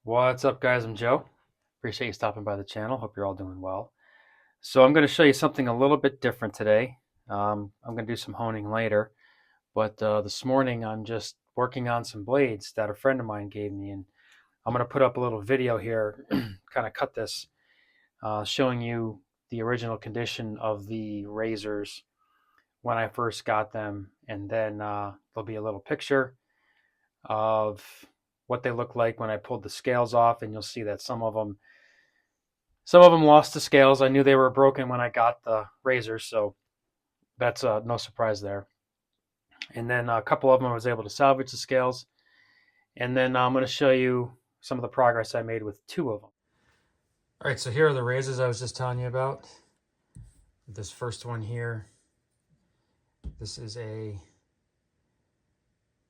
What's up, guys? I'm Joe. Appreciate you stopping by the channel. Hope you're all doing well. So I'm going to show you something a little bit different today. I'm going to do some honing later, but this morning I'm just working on some blades that a friend of mine gave me, and I'm going to put up a little video here, kind of cut this, showing you the original condition of the razors when I first got them, and then there'll be a little picture of what they look like when I pulled the scales off, and you'll see that some of them lost the scales. I knew they were broken when I got the razors, so that's no surprise there. And then a couple of them I was able to salvage the scales. And then I'm going to show you some of the progress I made with two of them. All right, so here are the razors I was just telling you about. This first one here, this is a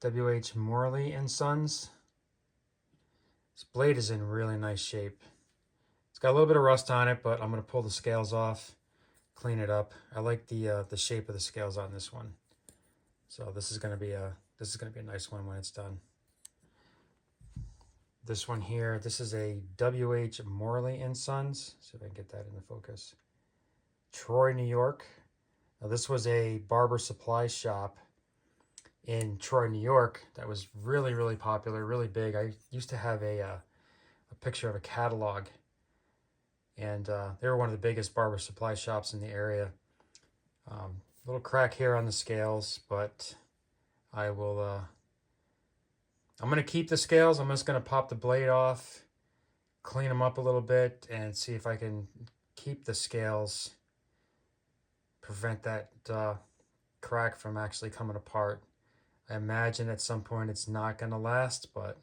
W.H. Morley and Sons. This blade is in really nice shape. It's got a little bit of rust on it, but I'm going to pull the scales off, clean it up. I like the shape of the scales on this one. So this is going to be a nice one when it's done. This one here, this is a W.H. Morley and Sons. See if I can get that into focus. Troy, New York. Now this was a barber supply shop in Troy, New York that was really, really popular, really big. I used to have a picture of a catalog, and they were one of the biggest barber supply shops in the area. Little crack here on the scales, but I will I'm going to keep the scales. I'm just going to pop the blade off, clean them up a little bit, and see if I can keep the scales, prevent that crack from actually coming apart. I imagine at some point it's not going to last, but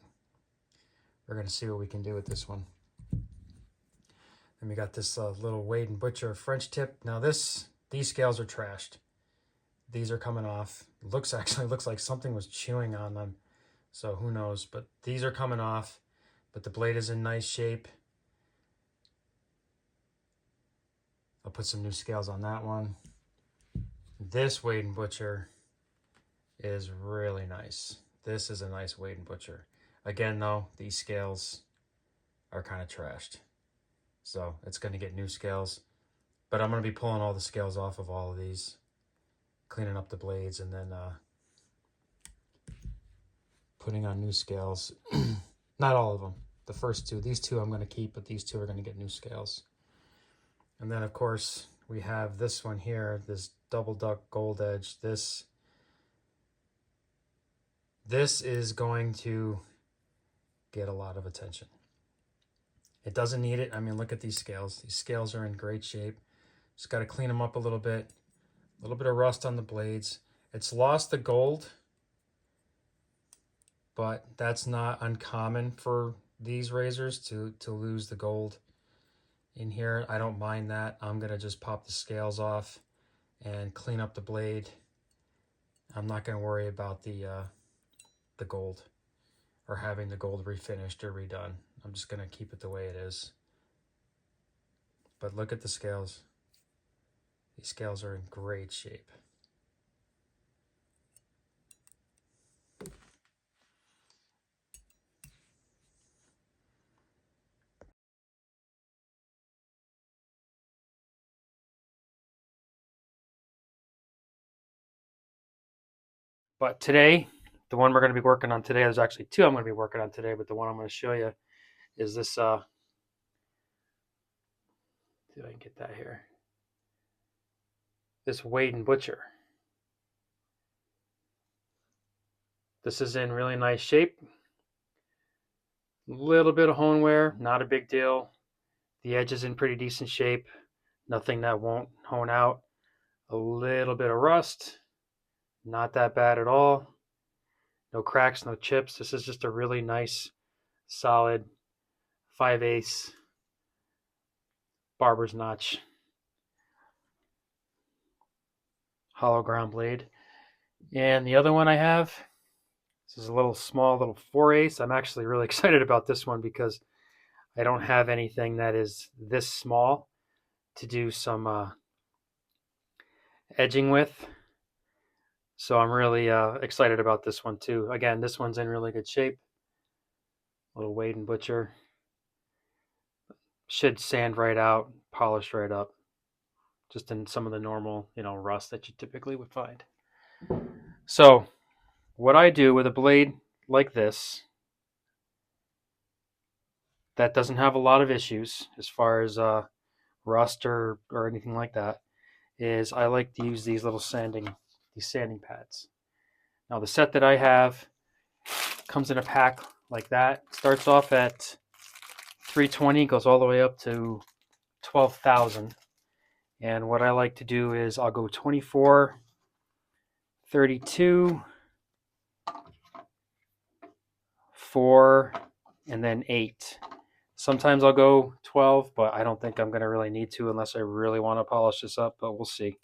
we're going to see what we can do with this one. Then we got this little Wade & Butcher French tip. Now these scales are trashed. These are coming off. Looks like something was chewing on them. So who knows, but these are coming off, but the blade is in nice shape. I'll put some new scales on that one. This Wade & Butcher is really nice. This is a nice Wade & Butcher. Again though, these scales are kind of trashed. So it's going to get new scales, but I'm going to be pulling all the scales off of all of these, cleaning up the blades, and then putting on new scales. Not all of them. The first two. These two I'm going to keep, but these two are going to get new scales. And then, of course, we have this one here, this Double Duck Gold Edge. This is going to get a lot of attention. It doesn't need it. I mean, look at these scales. These scales are in great shape. Just got to clean them up a little bit. A little bit of rust on the blades. It's lost the gold, but that's not uncommon for these razors to lose the gold in here. I don't mind that. I'm going to just pop the scales off and clean up the blade. I'm not going to worry about the gold or having the gold refinished or redone. I'm just going to keep it the way it is. But look at the scales. These scales are in great shape. But today, the one we're going to be working on today, there's actually two I'm going to be working on today, but the one I'm going to show you is this, see if I can get that here. This Wade & Butcher. This is in really nice shape. A little bit of hone wear, not a big deal. The edge is in pretty decent shape. Nothing that won't hone out. A little bit of rust. Not that bad at all. No cracks, no chips. This is just a really nice, solid 5/8 barber's notch hollow ground blade. And the other one I have, this is a little small, little 4/8. I'm actually really excited about this one because I don't have anything that is this small to do some edging with. So I'm really excited about this one too. Again, this one's in really good shape. Little Wade & Butcher. should sand right out, polish right up, just in some of the normal, rust that you typically would find. So, what I do with a blade like this that doesn't have a lot of issues as far as rust or anything like that is I like to use these sanding pads. Now the set that I have comes in a pack like that. Starts off at 320, goes all the way up to 12,000. And what I like to do is I'll go 24, 32, 4, and then 8. Sometimes I'll go 12, but I don't think I'm going to really need to unless I really want to polish this up, but we'll see.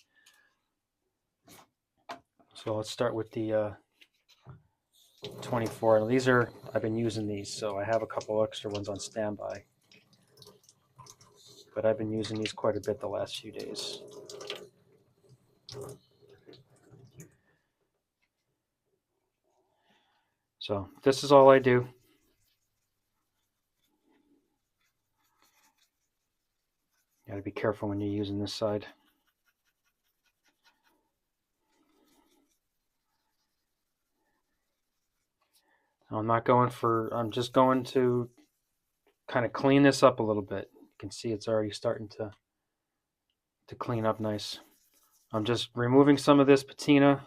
So let's start with the 24. And I've been using these, so I have a couple extra ones on standby. But I've been using these quite a bit the last few days. So this is all I do. You gotta be careful when you're using this side. I'm just going to kind of clean this up a little bit. You can see it's already starting to clean up nice. I'm just removing some of this patina.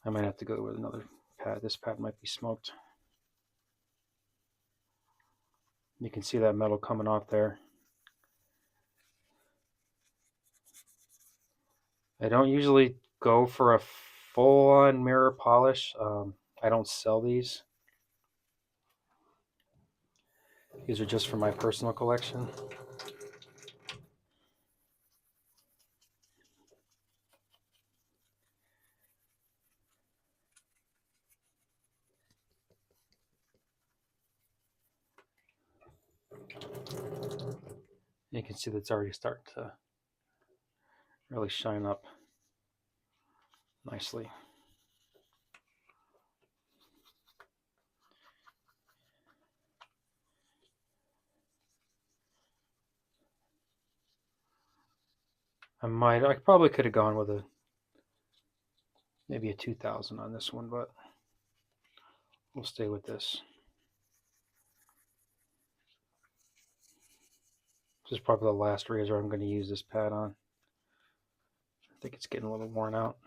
I might have to go with another pad. This pad might be smoked. You can see that metal coming off there. I don't usually go for a full-on mirror polish. I don't sell these. These are just for my personal collection. You can see that's already starting to really shine up nicely. I probably could have gone with maybe a 2000 on this one, but we'll stay with this. This is probably the last razor I'm going to use this pad on. I think it's getting a little worn out.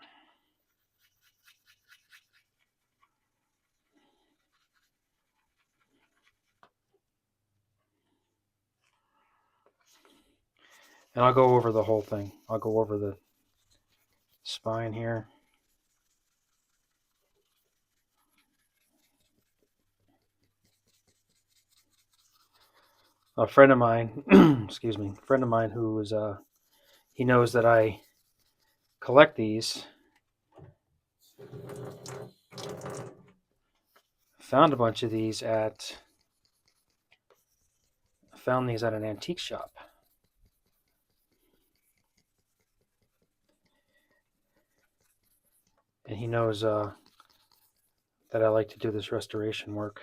And I'll go over the whole thing. I'll go over the spine here. A friend of mine, excuse me, who is he knows that I collect these. Found a bunch of these found these at an antique shop. And he knows that I like to do this restoration work.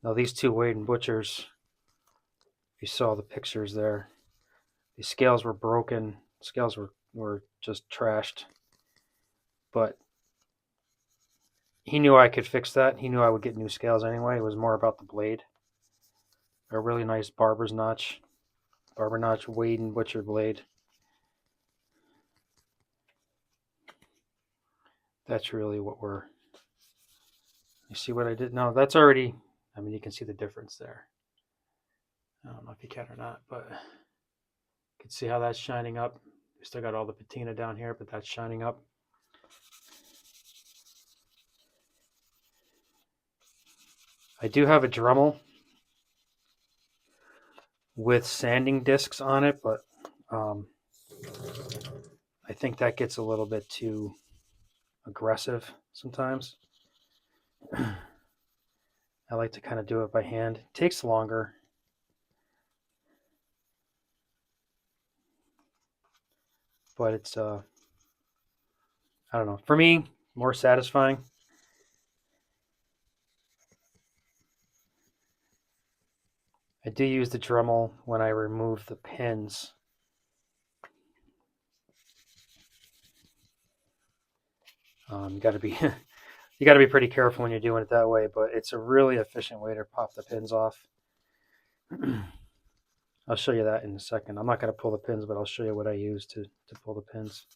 Now these two Wade & Butchers, if you saw the pictures there, the scales were broken. Scales were just trashed. But he knew I could fix that. He knew I would get new scales anyway. It was more about the blade. A really nice barber notch Wade & Butcher blade. That's really what you see what I did? No, that's already, you can see the difference there. I don't know if you can or not, but you can see how that's shining up. We still got all the patina down here, but that's shining up. I do have a Dremel with sanding discs on it, but think that gets a little bit too aggressive sometimes. I like to kind of do it by hand. It takes longer. But it's, I don't know. For me, more satisfying. I do use the Dremel when I remove the pins. You got to be you got to be pretty careful when you're doing it that way, but it's a really efficient way to pop the pins off. I'll show you that in a second. I'm not going to pull the pins, but I'll show you what I use to pull the pins.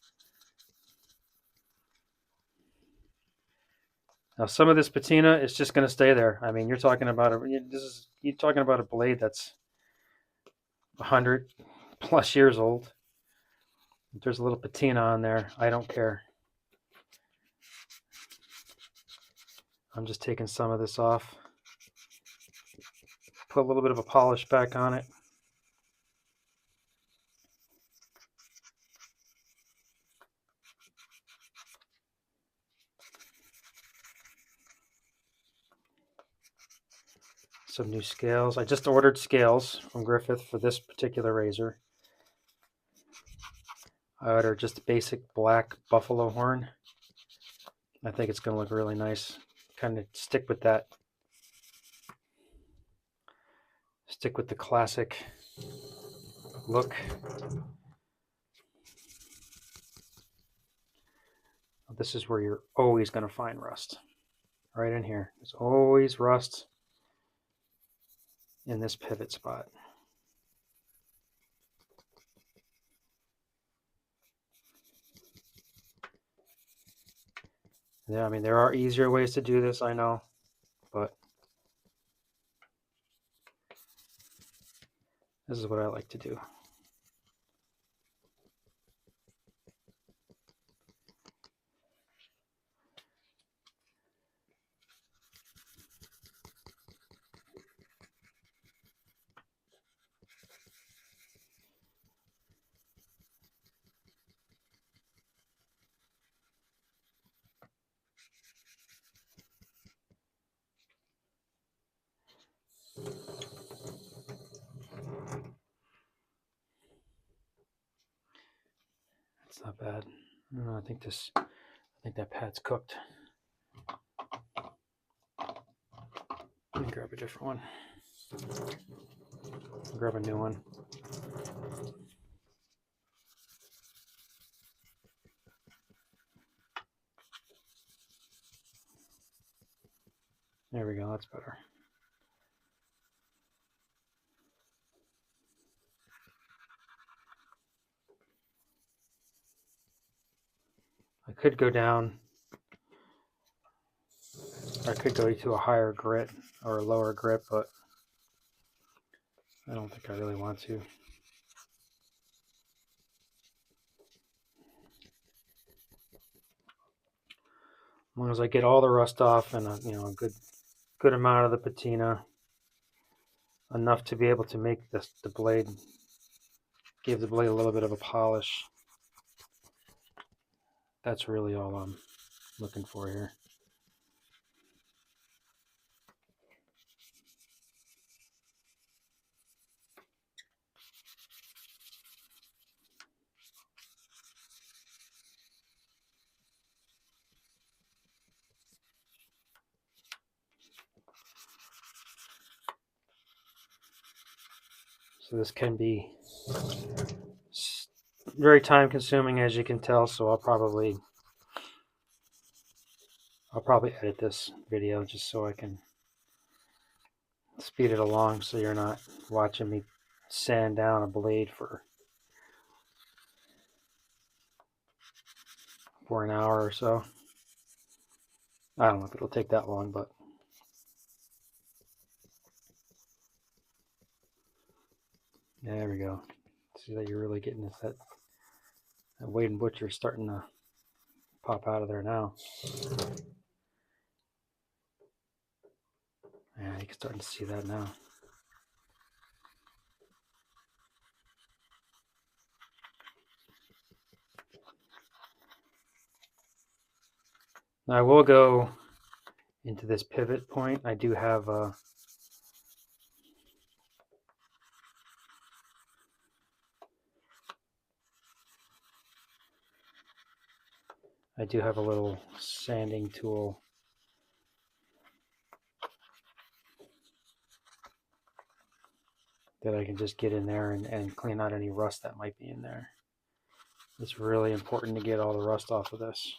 Now, some of this patina is just going to stay there. I mean, you're talking about a blade that's 100+ years old. If there's a little patina on there, I don't care. I'm just taking some of this off. Put a little bit of a polish back on it. Some new scales. I just ordered scales from Griffith for this particular razor. I ordered just a basic black buffalo horn. I think it's going to look really nice. Kind of stick with that. Stick with the classic look. This is where you're always going to find rust. Right in here. There's always rust in this pivot spot. Yeah, I mean, there are easier ways to do this, I know, but this is what I like to do. It's not bad. I think that pad's cooked. Let me grab a different one. Grab a new one. There we go, that's better. I could go down, or I could go to a higher grit or a lower grit, but I don't think I really want to. As long as I get all the rust off and a good amount of the patina, enough to be able to make the blade, give the blade a little bit of a polish. That's really all I'm looking for here. So this can be very time consuming, as you can tell, so I'll probably edit this video just so I can speed it along so you're not watching me sand down a blade for an hour or so. I don't know if it'll take that long, but there we go. See that you're really getting that Wade and Butcher starting to pop out of there now. Yeah, you can start to see that now. Now I will go into this pivot point. I do have a little sanding tool that I can just get in there and clean out any rust that might be in there. It's really important to get all the rust off of this.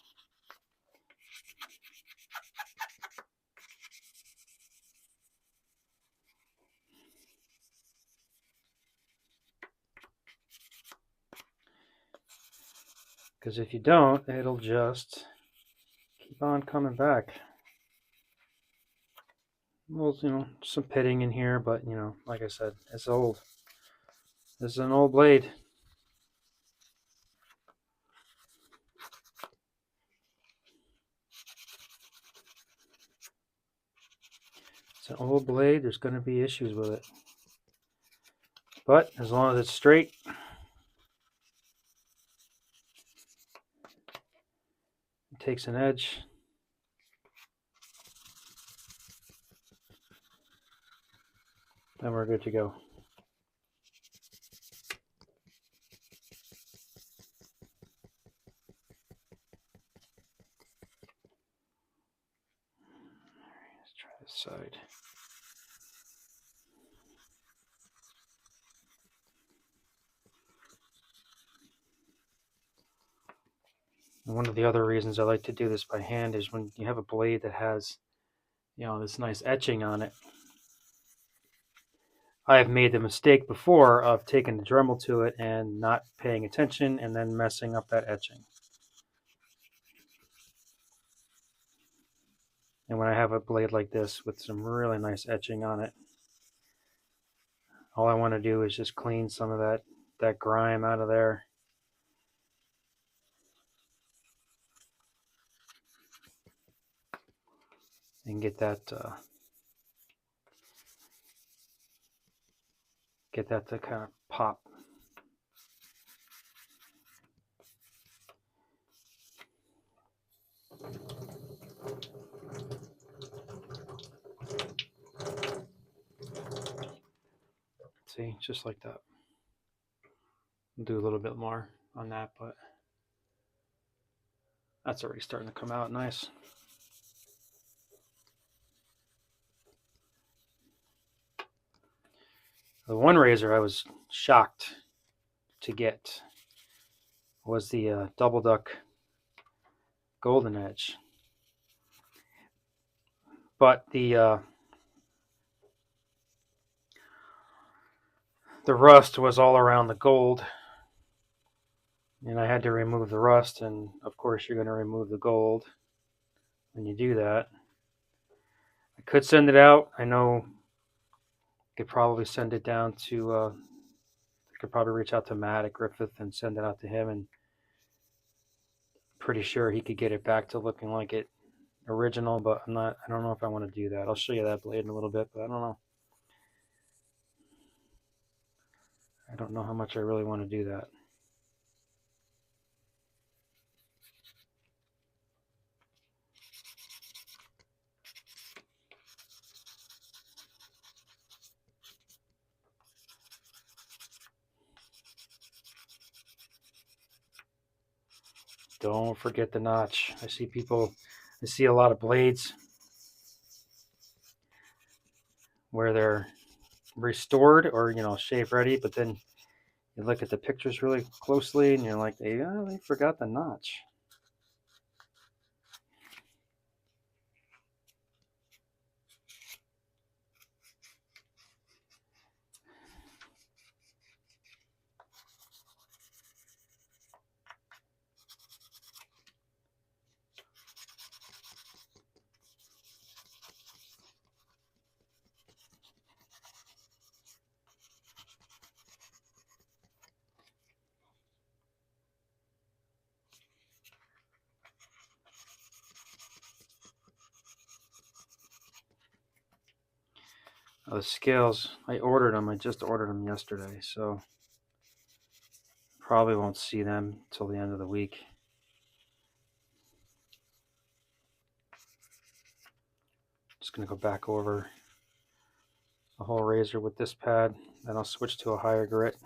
Because if you don't, it'll just keep on coming back. Well, some pitting in here, but like I said, it's old. This is an old blade. It's an old blade. There's going to be issues with it. But as long as it's straight, it takes an edge. Then we're good to go. Let's try this side. And one of the other reasons I like to do this by hand is when you have a blade that has, this nice etching on it. I have made the mistake before of taking the Dremel to it and not paying attention and then messing up that etching. And when I have a blade like this with some really nice etching on it, all I want to do is just clean some of that grime out of there. And get that to kind of pop. See, just like that. I'll do a little bit more on that, but that's already starting to come out nice. The one razor I was shocked to get was the Double Duck Golden Edge. But the rust was all around the gold, and I had to remove the rust, and of course you're going to remove the gold when you do that. I could send it out. I know I could probably send it down to, I could probably reach out to Matt at Griffith and send it out to him, and pretty sure he could get it back to looking like it original, but I don't know if I want to do that. I'll show you that blade in a little bit, but I don't know. I don't know how much I really want to do that. Don't forget the notch. I see a lot of blades where they're restored or shave ready, but then you look at the pictures really closely and you're like, they forgot the notch. The scales, I just ordered them yesterday, so probably won't see them till the end of the week. Just going to go back over the whole razor with this pad, then I'll switch to a higher grit.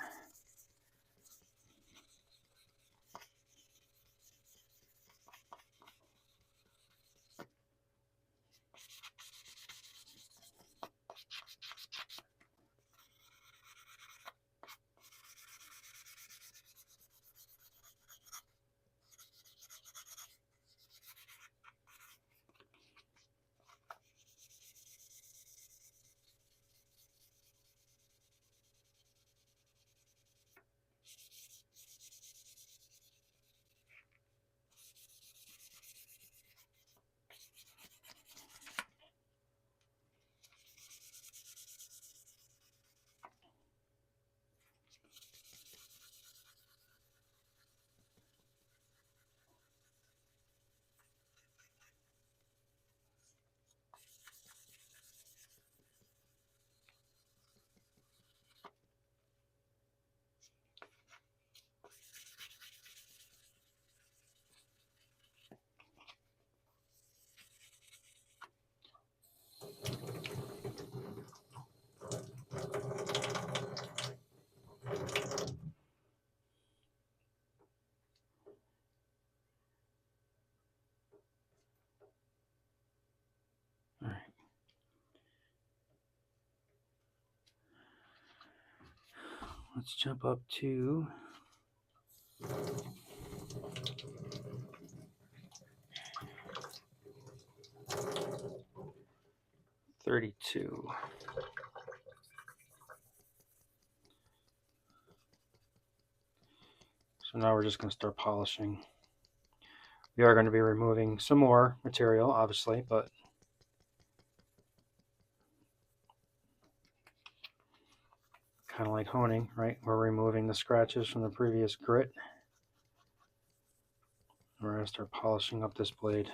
All right. Let's jump up to 32. So now we're just going to start polishing. We are going to be removing some more material, obviously, but kind of like honing, right? We're removing the scratches from the previous grit. We're going to start polishing up this blade.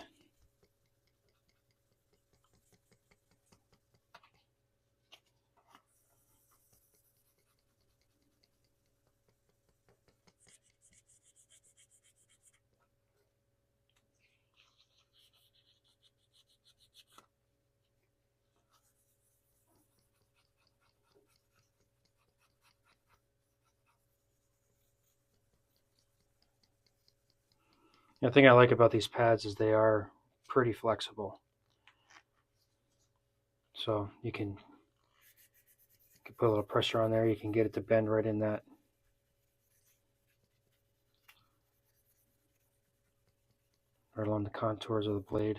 The thing I like about these pads is they are pretty flexible. So you can put a little pressure on there, you can get it to bend right in that. Right along the contours of the blade.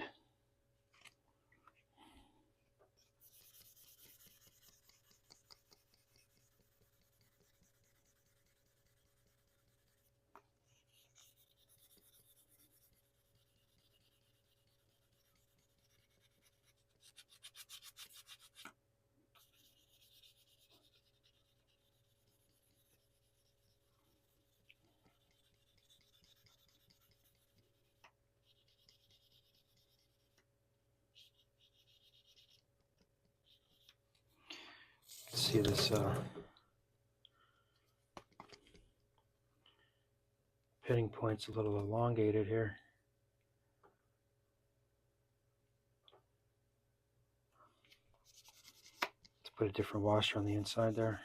See this pitting point's a little elongated here. Let's put a different washer on the inside there.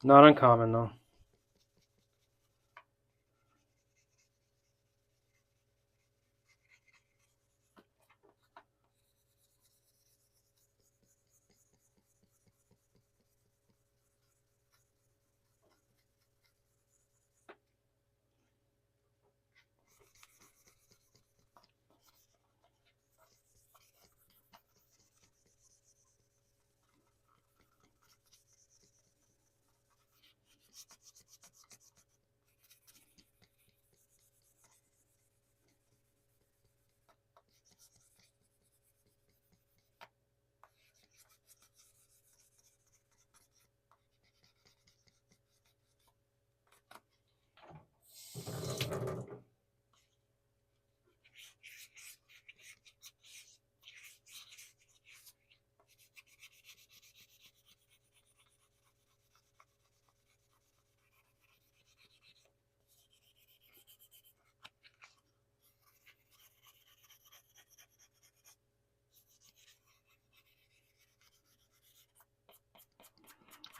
Not uncommon though.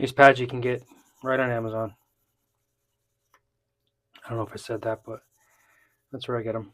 These pads you can get right on Amazon. I don't know if I said that, but that's where I get them.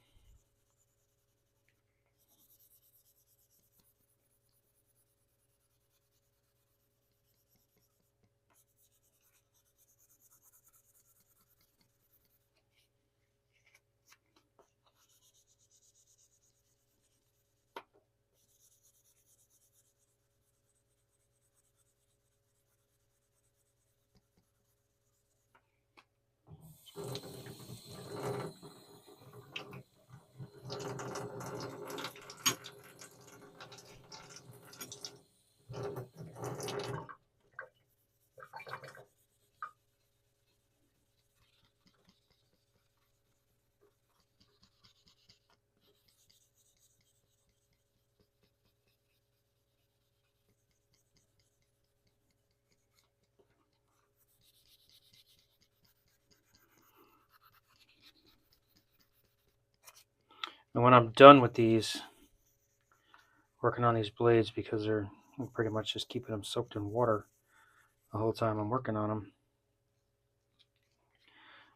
And when I'm done with these, working on these blades, because they're pretty much just keeping them soaked in water the whole time I'm working on them,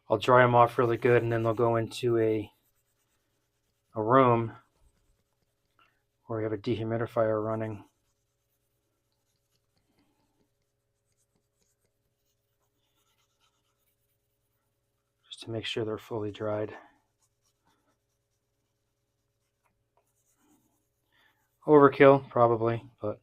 I'll dry them off really good, and then they'll go into a room where we have a dehumidifier running. Just to make sure they're fully dried. Overkill, probably, but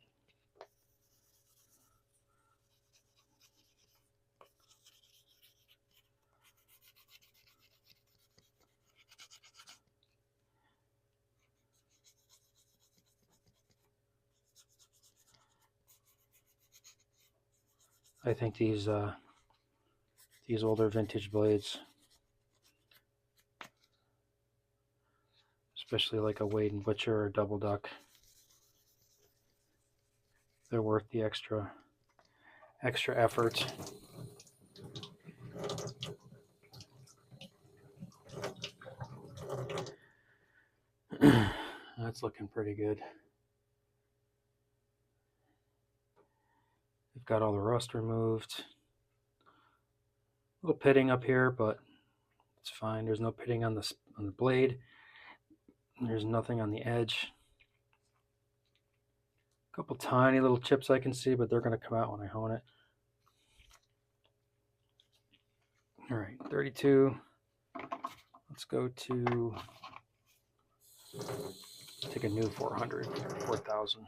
I think these older vintage blades, especially like a Wade and Butcher or Double Duck, they're worth the extra effort. That's looking pretty good. We've got all the rust removed. A little pitting up here, but it's fine. There's no pitting on the blade. There's nothing on the edge. A couple tiny little chips I can see, but they're going to come out when I hone it. All right, 32. Let's go to take a new 400, 4,000.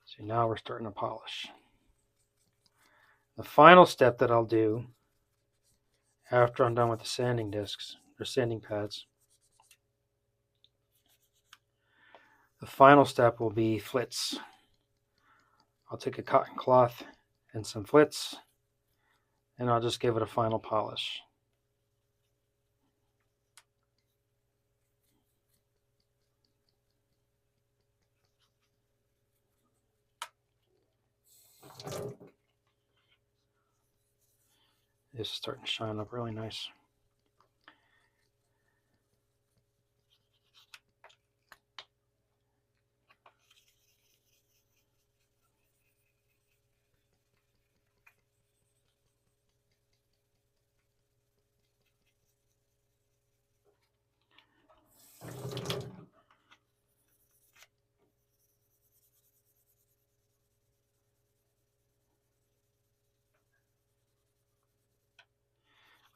So now we're starting to polish. The final step that I'll do after I'm done with the sanding discs, or sanding pads, the final step will be flits. I'll take a cotton cloth and some flits, and I'll just give it a final polish. This is starting to shine up really nice.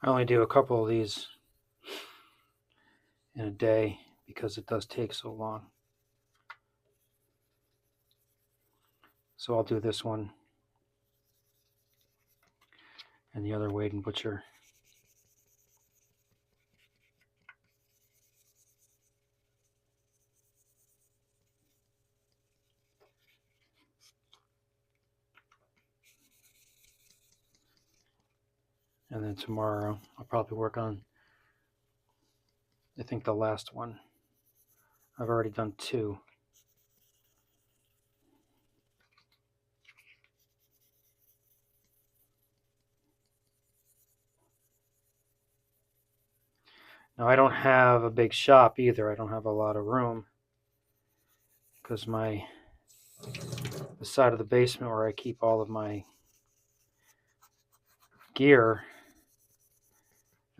I only do a couple of these in a day because it does take so long. So I'll do this one and the other Wade and Butcher. And then tomorrow I'll probably work on, I think, the last one. I've already done 2. Now I don't have a big shop either. I don't have a lot of room because the side of the basement where I keep all of my gear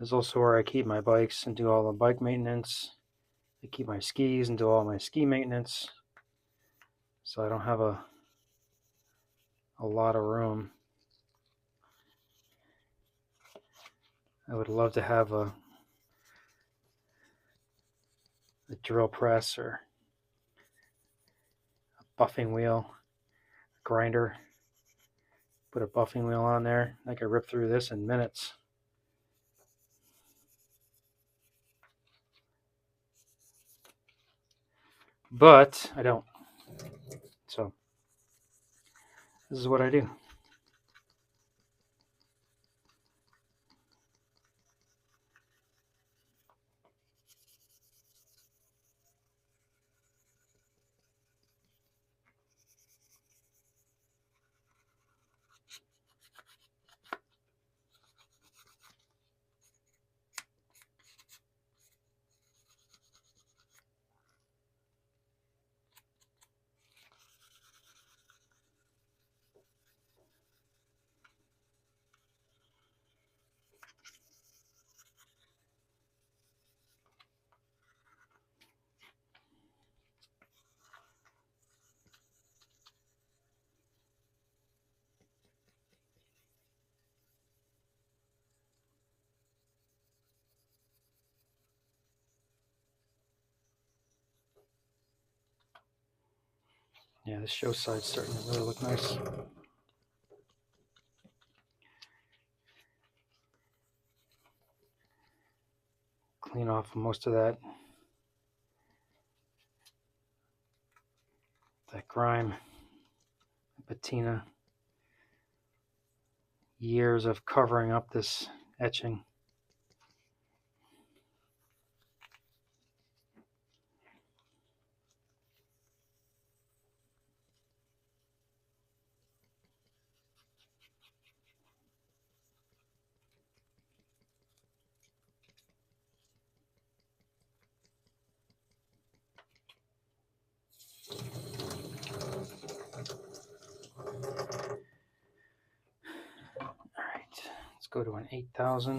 is also where I keep my bikes and do all the bike maintenance. I keep my skis and do all my ski maintenance. So I don't have a lot of room. I would love to have a drill press or a buffing wheel, grinder. Put a buffing wheel on there. I could rip through this in minutes. But I don't. So this is what I do. Yeah, this show side's starting to really look nice. Clean off most of that grime, patina. Years of covering up this etching. Let's go to an 8,000.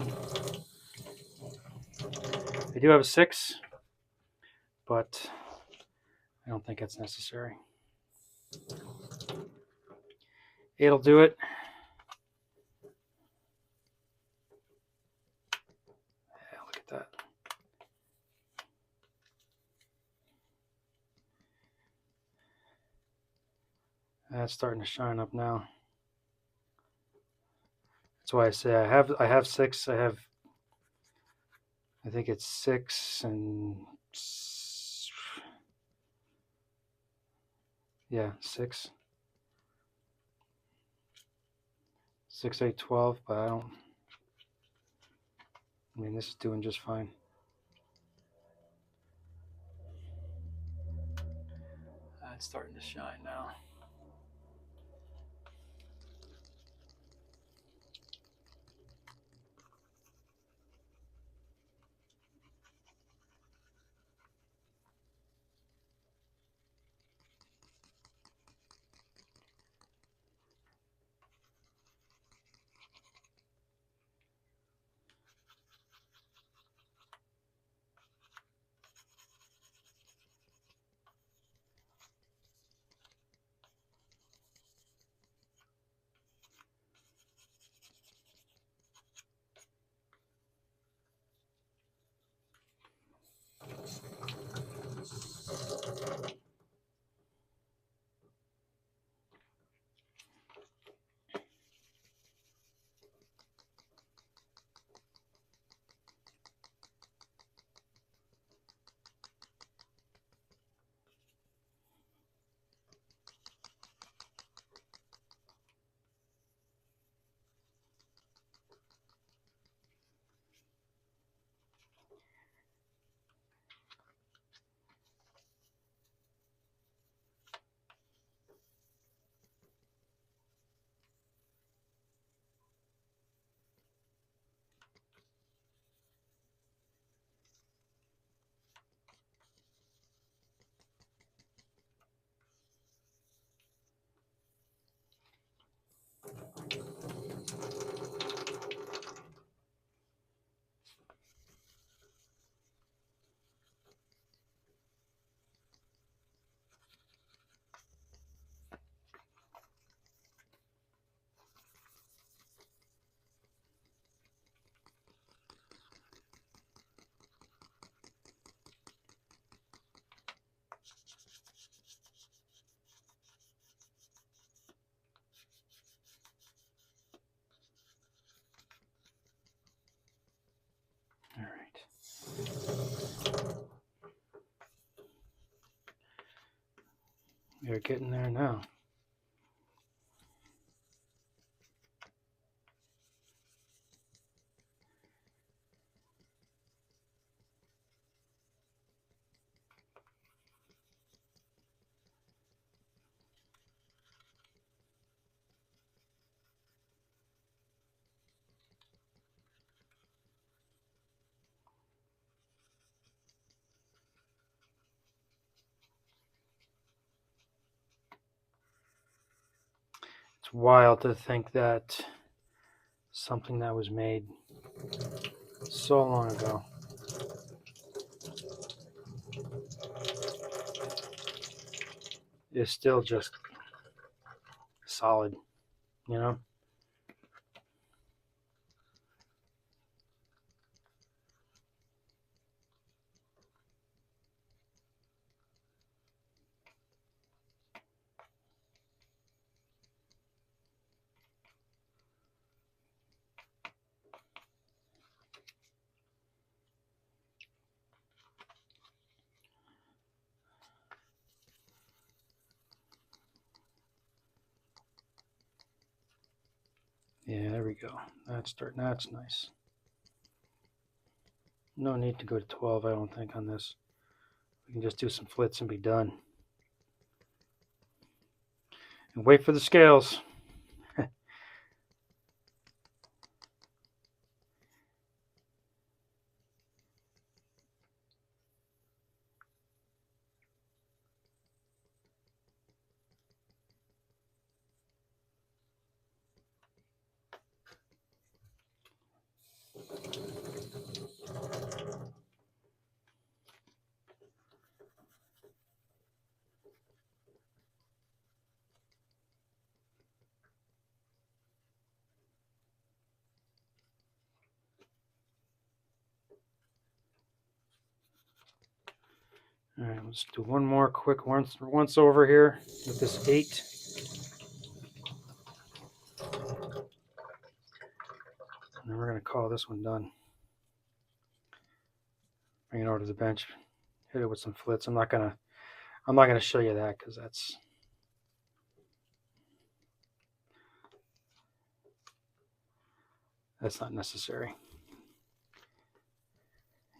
I do have a 6, but I don't think it's necessary. It'll do it. Yeah, look at that. That's starting to shine up now. That's why I say I have 6. I think it's 6 and 6. 6, 8, 12, but I mean, this is doing just fine. It's starting to shine now. All right. You're getting there now. It's wild to think that something that was made so long ago is still just solid, you know? Yeah, there we go. That's nice. No need to go to 12, I don't think, on this. We can just do some flits and be done. And wait for the scales. All right, let's do one more quick once over here with this 8. And then we're going to call this one done. Bring it over to the bench, hit it with some flits. I'm not gonna show you that because that's not necessary.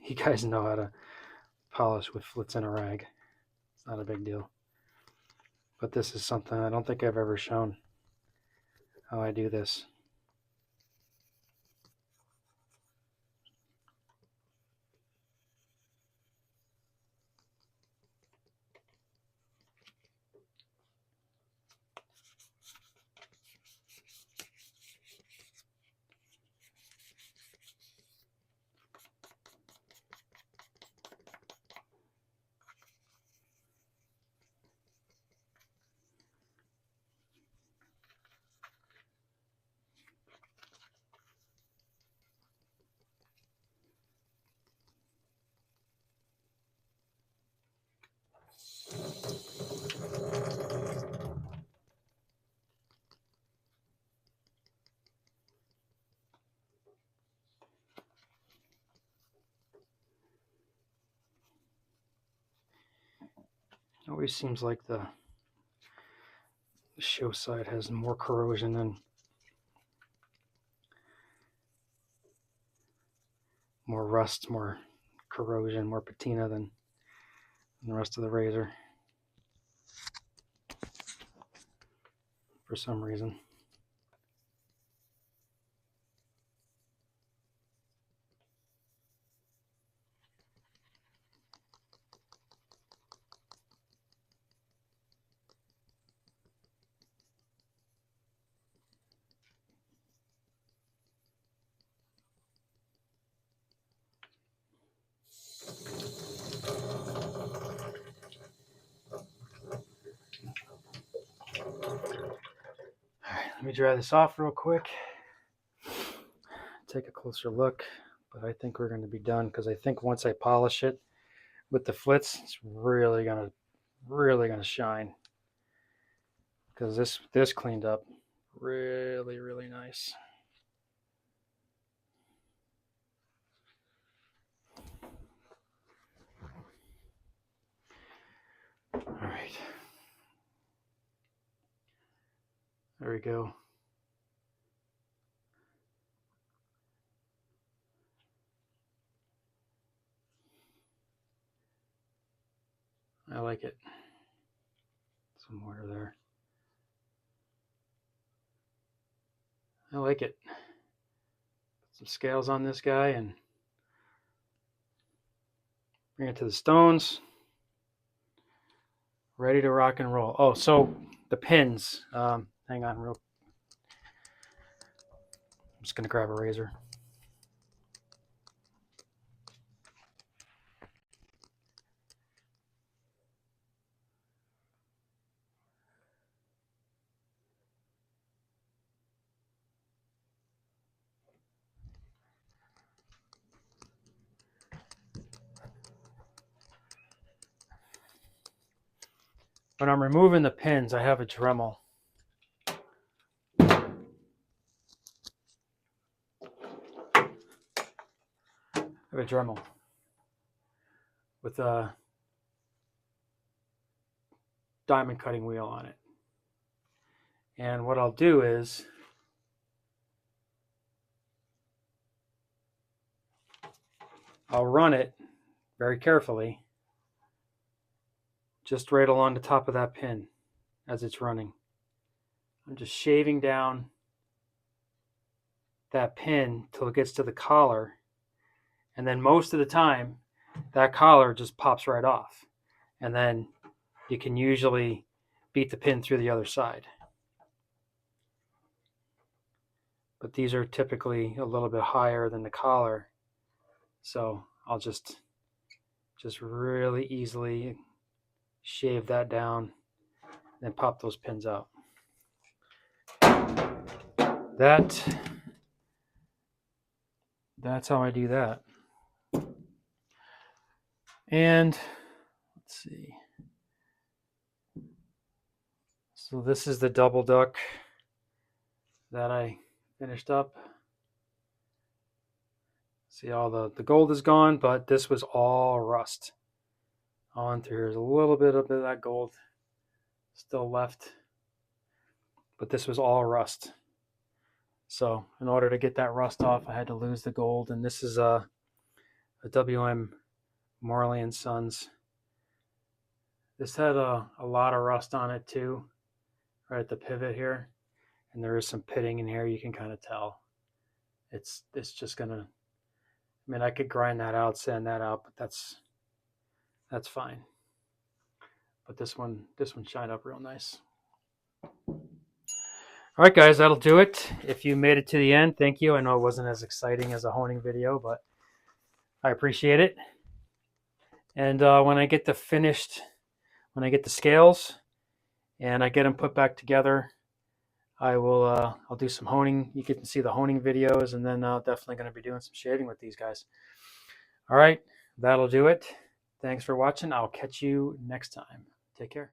You guys know how to polish with flits and a rag. It's not a big deal. But this is something I don't think I've ever shown how I do this. It always seems like the show side has more corrosion than more rust, more corrosion, more patina than the rest of the razor for some reason. me dry this off real quick. Take a closer look, but I think we're going to be done because I think once I polish it with the flitz, it's really gonna shine. Because this cleaned up really nice. All right, there we go. I like it. Some water there. I like it. Put some scales on this guy and bring it to the stones. Ready to rock and roll. Oh, so the pins. Hang on real. I'm just gonna grab a razor. When I'm removing the pins, I have a Dremel. I have a Dremel with a diamond cutting wheel on it. And what I'll do is I'll run it very carefully just right along the top of that pin as it's running. I'm just shaving down that pin till it gets to the collar, and then most of the time that collar just pops right off, and then you can usually beat the pin through the other side. But these are typically a little bit higher than the collar, so I'll just really easily shave that down and pop those pins out. That's how I do that. And let's see. So this is the double duck that I finished up. See, all the gold is gone, but this was all rust on through. There's a little bit of that gold still left, but this was all rust. So in order to get that rust off, I had to lose the gold. And this is a WM Marley & Sons. This had a lot of rust on it too, right at the pivot here. And there is some pitting in here. You can kind of tell. It's just gonna, I mean, I could grind that out, sand that out, but that's fine. But this one shined up real nice. All right, guys, that'll do it. If you made it to the end, thank you. I know it wasn't as exciting as a honing video, but I appreciate it. And when I get the scales and I get them put back together, I'll do some honing. You can see the honing videos, and then definitely going to be doing some shaving with these guys. All right, that'll do it. Thanks for watching. I'll catch you next time. Take care.